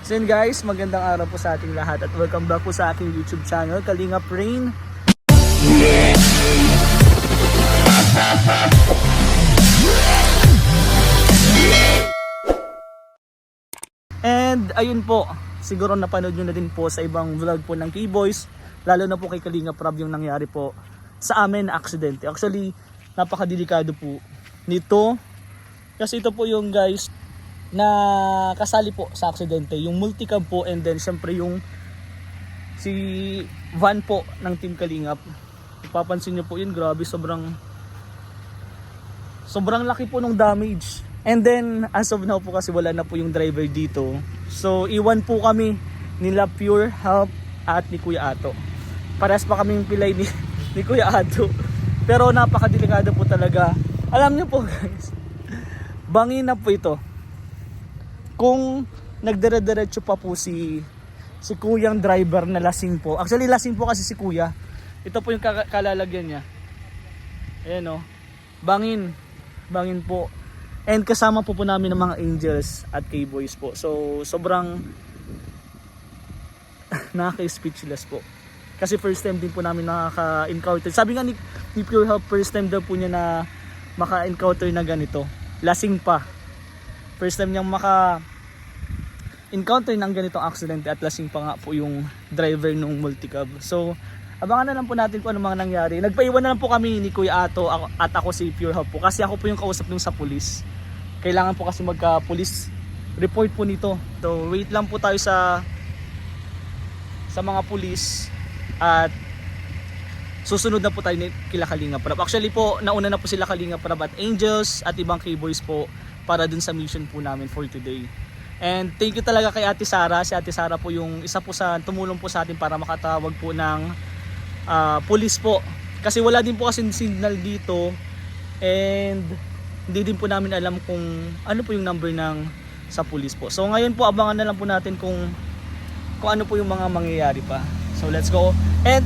So yun guys, magandang araw po sa ating lahat at welcome back po sa aking YouTube channel, Kalingap Rain. And ayun po, siguro napanood nyo na din po sa ibang vlog po ng K-Boys, lalo na po kay Kalingap Rob yung nangyari po sa amin na aksidente. Actually, napakadelikado po nito kasi ito po yung guys na kasali po sa aksidente, yung multicab po, and then syempre yung si van po ng Team Kalingap. Papansin nyo po yun, grabe, sobrang laki po ng damage. And then as of now po kasi wala na po yung driver dito, so iwan po kami nila Pure Help at ni Kuya Ato. Parehas pa kaming pilay ni Kuya Ato, pero napakadelikado po talaga. Alam nyo po guys, bangin na po ito kung nagdire-diretso pa po si kuyang driver na lasing po. Actually lasing po kasi si kuya. Ito po yung kalalagyan niya. Ayan o. Bangin po. And kasama po namin ng mga Angels at K-Boys po. So sobrang nakaka-speechless po. Kasi first time din po namin nakaka-encounter. Sabi nga ni Pure Help, first time daw po niya na maka-encounter na ganito. Lasing pa. First time niyang maka-encounter ng ganitong aksidente at lasing pa nga po yung driver nung multicab. So, abangan na lang po natin kung ano mga nangyari. Nagpaiwan na lang po kami ni Kuya Ato at ako si Pure Help po. Kasi ako po yung kausap nung sa pulis. Kailangan po kasi magka-police report po nito. So, wait lang po tayo sa mga pulis at susunod na po tayo kila Kalingap Rob. Actually po, nauna na po sila Kalingap Rob at Angels at ibang K-Boys po para dun sa mission po namin for today. And thank you talaga kay Ate Sara. Si Ate Sara po yung isa po sa tumulong po sa atin para makatawag po ng police po. Kasi wala din po kasi signal dito and hindi din po namin alam kung ano po yung number ng sa police po. So ngayon po abangan na lang po natin kung ano po yung mga mangyayari pa. So let's go. And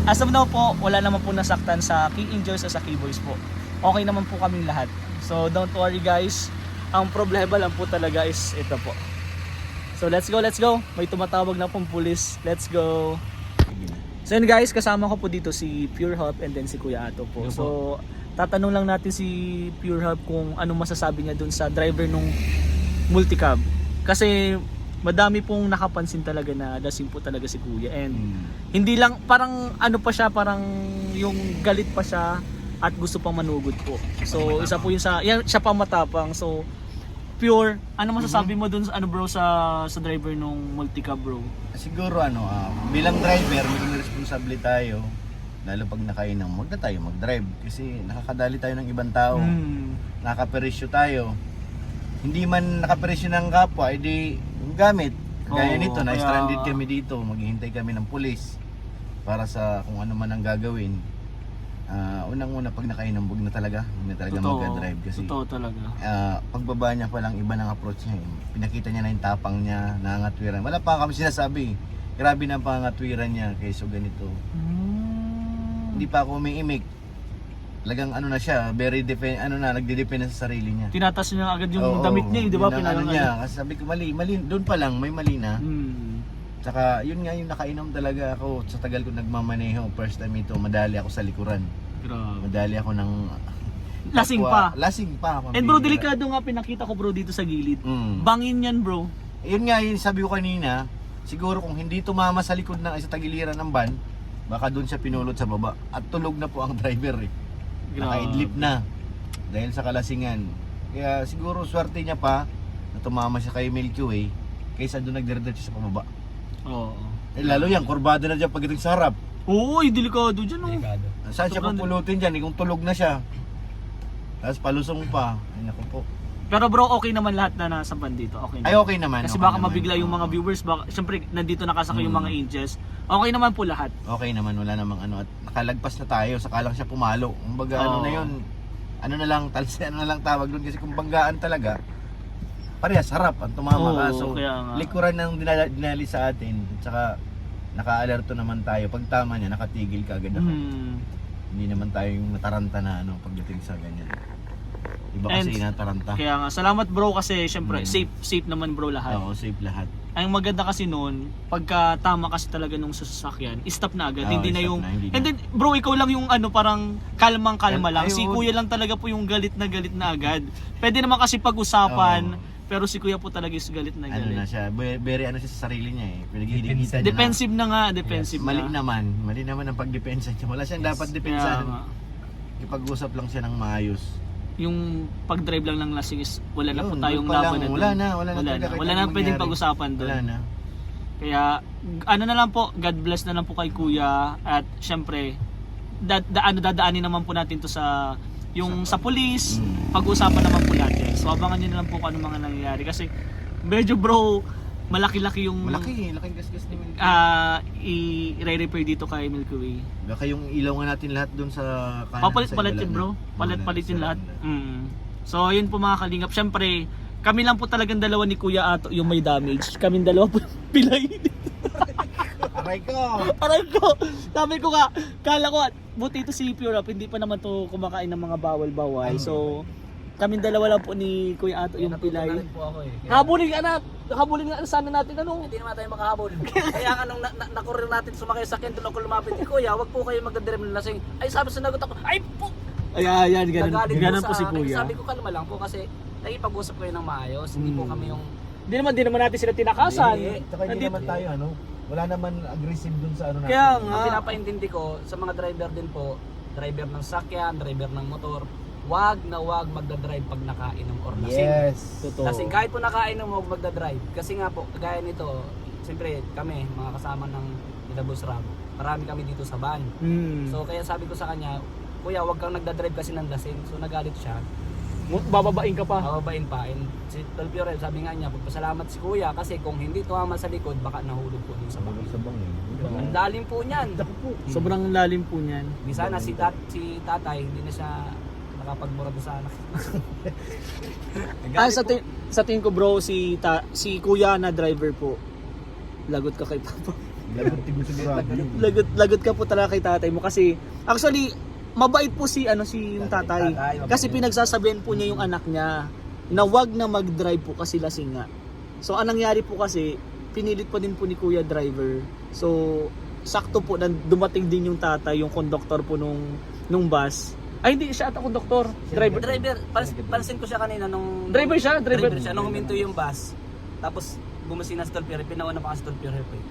as of now po, wala naman po nasaktan sa K-Angels at sa K-Boys po. Okay naman po kaming lahat. So don't worry guys. Ang problema lang po talaga is ito po. So let's go. May tumatawag na pong pulis. Let's go. So yun guys, kasama ko po dito si Pure Help and then si Kuya Ato po. So tatanong lang natin si Pure Help kung anong masasabi niya dun sa driver nung multicab. Kasi madami pong nakapansin talaga na lasing po talaga si Kuya. And hindi lang, parang ano pa siya, parang yung galit pa siya at gusto pang manugod po. So isa po yun siya pa matapang. So Pure, ano masasabi mo dun sa bro sa driver nung multicab bro? Siguro bilang driver, maging responsable tayo. Lalo pag nakainom, wag na tayo mag-drive kasi nakakadali tayo ng ibang tao. Nakaperisyo tayo. Hindi man nakaperisyo ng kapwa, edi yung gamit. Gaya nito, na-stranded kami dito, maghihintay kami ng pulis para sa kung ano man ang gagawin. Unang-una pag nakainom, wag na talaga mag-drive kasi totoo talaga. Pagbaba niya pa lang iba ng approach niya. Pinakita niya na yung tapang niya, nangangatwiran. Wala pa kami sinasabi. Grabe na ang pangangatwiran niya kaysa ganito. Hindi pa ako umiimik. Talagang ano na siya, very nagde-depend sa sarili niya. Tinatas niya agad yung damit niya, di ba? Niya. Kasi sabi ko mali, doon pa lang may mali na. Tsaka yun nga yung nakainom talaga ako sa tagal ko nagmamaneho. First time ito, madali ako sa likuran. Grabe. Madali ako ng Lasing pa. And bro, pambihira. delikado nga pinakita ko bro dito sa gilid. Bangin yan bro. Yun nga yung sabi ko kanina, siguro kung hindi tumama sa likod ng sa tagiliran ng van, baka doon siya pinulot sa baba. At tulog na po ang driver eh. Nakaidlip na dahil sa kalasingan. Kaya siguro swerte niya pa na tumama siya kay Milky Way kaysa doon nagdiretso sa pababa. Oo. Lalo yan, kurbada na dyan pagdating sa harap. Oo, delikado dyan oh. Saan siya pupulutin dyan? Kung tulog na siya. Tapos palusong pa. Ay naku po. Pero bro, okay naman lahat na nasa van dito. Okay naman. Ay okay naman. Kasi okay baka naman. mabigla yung mga viewers. Syempre, nandito nakasakay yung mga Angels. Okay naman po lahat. Okay naman, wala namang ano. At nakalagpas na tayo, saka lang siya pumalo. Kumbaga ano na yun, ano na lang tawag doon. Kasi kung banggaan talaga, parehas harap ang tumama ka. So likuran ng dinali sa atin. At saka naka-alerto naman tayo. Pag tama niya, nakatigil ka agad ako. Hindi naman tayo yung nataranta na pagdating sa ganyan. Iba kasi nataranta. Kaya nga, salamat bro kasi syempre safe naman bro lahat. Oo, safe lahat. ang maganda kasi noon, pagka tama kasi talaga nung sasakyan, stop na agad. Oo, Hindi na stop yung... na, hindi na. And then, bro, ikaw lang yung ano, parang kalmang-kalma lang. Si Ayun. kuya lang talaga po yung galit na agad. Pwede naman kasi pag-usapan, pero si kuya po talaga is galit na Ano na galit. siya, very ano siya sa sarili niya eh. Pinag-iinitan niya Defensive na nga, defensive Mali na. mali naman ang pagdepensa niya. Wala siyang dapat Kaya depensahan. nga. Ipag-usap lang siya ng maayos. Yung pag-drive lang ng lasing is wala na po Yun, tayong doon pa lang, laban na wala doon. na Wala talaga na. kahit Wala na anong pwedeng mangyari. pag-usapan doon. Wala na. Kaya ano na lang po, God bless na lang po kay kuya at syempre dadaanin naman po natin to sa yung sa police, pag-uusapan naman po natin. So abangan niyo na lang po kung ano mga nangyayari kasi medyo bro malaki-laki yung Laking gasgas ni Milky. i-repair dito kay Milky Way. Baka yung ilaw nga natin lahat doon sa kanan. Papalit-palitin bro. Palit-palitin lahat. So ayun po mga kalingap. Syempre kami lang po talagang dalawa ni Kuya Ato yung may damage. Kaming dalawa po yung pilay. Aray ko! Aray ko! Sabi ko nga, kala ko, buti ito si Pure Up, hindi pa naman to kumakain ng mga bawal-bawal. So, kaming dalawa lang po ni Kuya Ato yung pilay. Habulin nga sana natin ano. Hindi naman tayo makahabol. Kaya nga nung nakurir natin sumakay sa akin, doon ako lumapit. Kuya, wag po kayo magdadrive ng lasing. Ay sabi sa nagot ako, ay po! Ayan, Nagalit ganun po sa si akin. Kuya. Sabi ko kalma lang po kasi nakipag-usap kayo ng maayos. Hindi po kami yung... Di naman natin sila tinakasan. Tsaka hindi naman tayo ano, wala naman aggressive dun sa ano natin. Kaya nga. Ang pinapaintindi ko sa mga driver din po, driver ng sakyan, driver ng motor, wag na wag magdadrive pag nakainom or lasing. Yes. Totoo. Lasing kahit po nakainom, wag magdadrive. Kasi nga po, kagaya nito, siyempre kami, mga kasama ng Inabos Ram, marami kami dito sa van. So kaya sabi ko sa kanya, Kuya, wag kang nagdadrive kasi ng lasing. So nagalit siya. Bababain ka pa. Bababain pa. And si Tolpiore, sabi nga niya, pagpasalamat si Kuya kasi kung hindi tumama sa likod, baka nahulog po din sa bangin. Ang dalim po niyan. Sobrang lalim po niyan. Di sana si tatay, hindi na siya nakapagmura doon sa anak. Sa tingin ko bro, si Kuya na driver po. Lagot ka kay Papa. Lagot tigo sigurado. Lagot ka po talaga kay tatay mo kasi actually mabait po si yung tatay. Kasi pinagsasabihan po niya yung anak niya na wag na mag-drive po kasi lasing nga. So anong nangyari po kasi pinilit pa din po ni Kuya driver. So sakto po na dumating din yung tatay, yung conductor po nung bus. Ay hindi siya ata conductor, driver. Pansin ko siya kanina nung... Driver siya. Nung huminto yung bus. Tapos bumusina si Tolpiore, pinauna pa kasi Tolpiore po eh.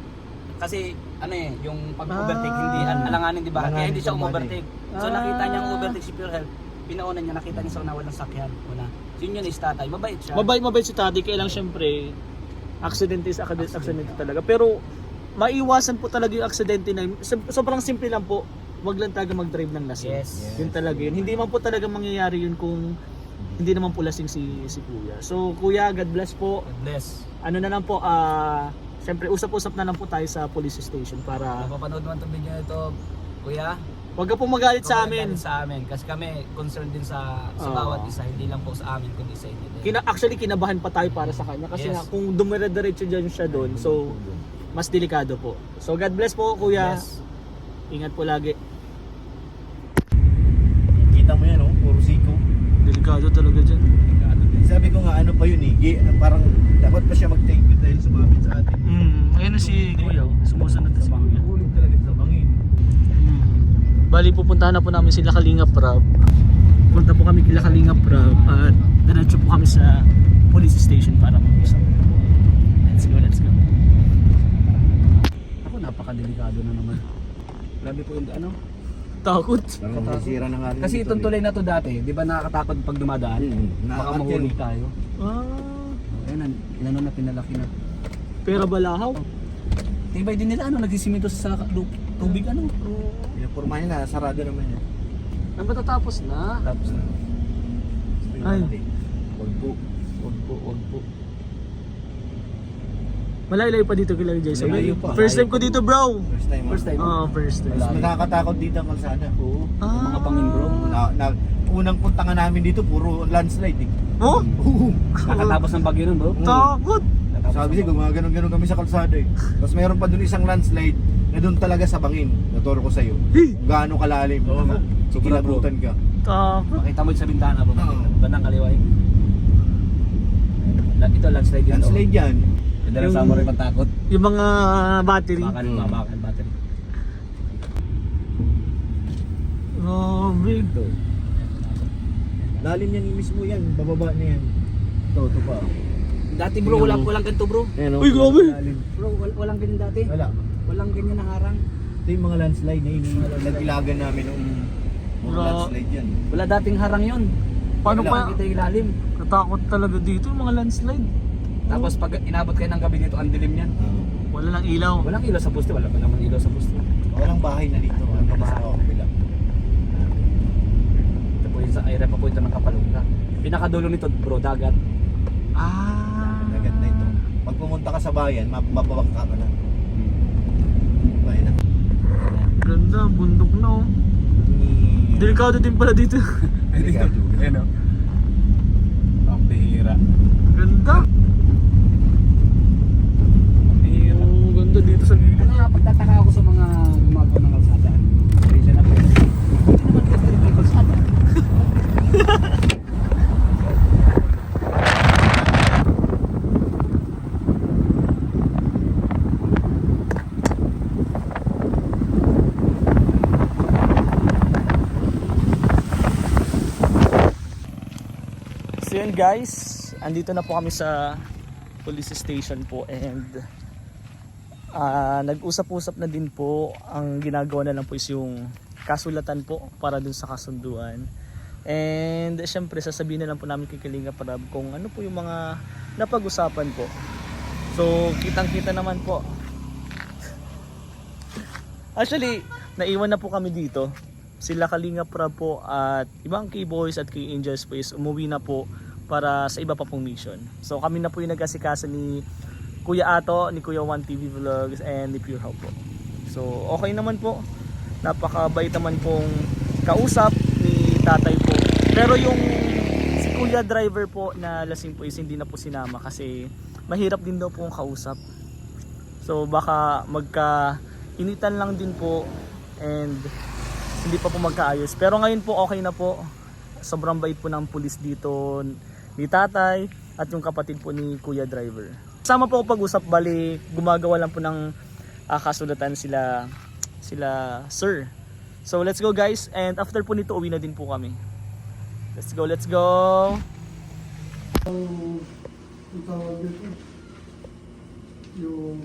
Kasi ano yung pag-overtake hindi alanganin, di ba? Kaya hindi siya umovertake. So nakita niya ang overtake si Pure Health. Pinauna niya, nakita niya sa unawan ng sakyan. Una. So yun is tatay. Mabait siya. Mabait si tatay, kaya lang syempre aksidente talaga. Pero maiwasan po talaga yung aksidente na yun. Sobrang simple lang po. Wag lang talaga mag-drive ng lasing. Yes. Yun talaga yun. Hindi man po talaga mangyayari yun kung hindi naman po lasing si Kuya. So Kuya, God bless po. God bless. Ano na lang po, siyempre usap-usap na lang po tayo sa police station para Napapanood naman itong video ito, Kuya. wag ka po magalit sa amin. Sa amin. Kasi kami concerned din sa bawat isa. Hindi lang po sa amin, kundi sa inyo din. Actually kinabahan pa tayo para sa kanya kasi Yes. nga kung dumire-diretso dyan siya doon, so mas delikado po. So God bless po Kuya. Yes. Ingat po lagi. Kita mo yan, oh, puro siko. Delikado talaga dyan. Sabi ko nga, ano pa yun eh, parang dapat pa siya mag-thank you dahil sumabit sa atin. Ayun na si Kuya. Sumusunod na si Kuya. Ulit talaga sa bangin. Bali pupuntahan na po namin sila Kalingap Rab. Punta po kami kila Kalingap Rab at diretso po kami sa police station para mag-usap. Let's go. Ako, napakadelikado na naman. Grabe po yung ano. Takot. Parang masira na nga rin. Kasi itong tulay na to dati, di ba nakakatakot pag dumadaan? Baka mahulog tayo. Ayun, inano na, pinalaki na. Pera balahaw. Tibay din nila, nagsisimento sa tubig, Pinapurmahin na, sarado naman yan. Ang matatapos na. Tapos na. Ay. Wag po. Wag po. Malayo pa dito kila Jason. Malayo pa. First time ko dito bro. First time. First time. Mas nakakatakot dito ang kalsada. Oo. Mga pangin bro. Unang punta nga namin dito, puro landslide eh. Oh? Nakatapos ng bagyo nun bro. Takot. Sabi siya, gumaganon-ganon kami sa kalsada eh. Tapos mayroon pa doon isang landslide na doon talaga sa bangin. Naturo ko sa'yo. Kung gaano kalalim. Kinabutan ka. Takot. Makita mo sa bintana bro. Oo. Bandang kaliway. Ito landslide yun. Landslide yan. Pwede lang Yung- sa mo rin matakot. Yung mga battery. Bakal, bakal, battery. Grabe. Ito. Lalim yan mismo yan, bababa na yan. Ito pa. Dati bro, walang ganito bro. Ayan, Uy, grabe. Lalim. Bro, walang ganyan dati. Wala. Walang ganyan na harang. Ito yung mga landslide na nag-ilagan namin nung mga Wala. landslide yan. Wala dating harang yun. Paano Wala, pa? kita yung ilalim. Natakot talaga dito yung mga landslide. Tapos pag inabot kayo ng gabi dito, ang dilim yan. Wala nang ilaw. Walang ilaw sa poste, wala pa naman ilaw sa poste. Walang bahay na dito. Walang bahay. Ito po yung sa area pa po ito ng Kapalungga. Pinakadulo nito bro, dagat. Ah. Agad na ito. Pag pumunta ka sa bayan, mapabangka ka na. Bayan na. Ganda, bundok na oh. Delikado din pala dito. Delikado. Ano? Ang bihira. Ganda. Oh, ganda dito sa gilid. Ano nga, pagtataka ako sa mga gumagawa ng kalsada. Pasensya na po. Hindi naman kasi yung kalsada. So yun guys, andito na po kami sa police station po and nag-usap-usap na din po. Ang ginagawa na lang po is yung kasulatan po para dun sa kasunduan. And syempre sasabihin na lang po namin kay Kalinga Prab kung ano po yung mga napag-usapan po. So kitang-kita naman po. Actually, naiwan na po kami dito. Sila Kalinga Prab po at ibang K-Boys at K-Angels po is umuwi na po para sa iba pa pong mission. So kami na po yung nag-asikaso ni Kuya Ato, ni Kuya One TV Vlogs and ni Pure Hope po. So okay naman po. Napakabait naman pong kausap ni tatay po. Pero yung si Kuya driver po na lasing po is hindi na po sinama kasi mahirap din daw pong kausap. So baka magka-initan lang din po and hindi pa po magkaayos. Pero ngayon po okay na po. Sobrang bait po ng pulis dito ni tatay at yung kapatid po ni Kuya driver. Sama po ako pag-usap, bali gumagawa lang po ng kasulatan sila sir. So let's go guys, and after po nito uwi na din po kami. Let's go, let's go. Yung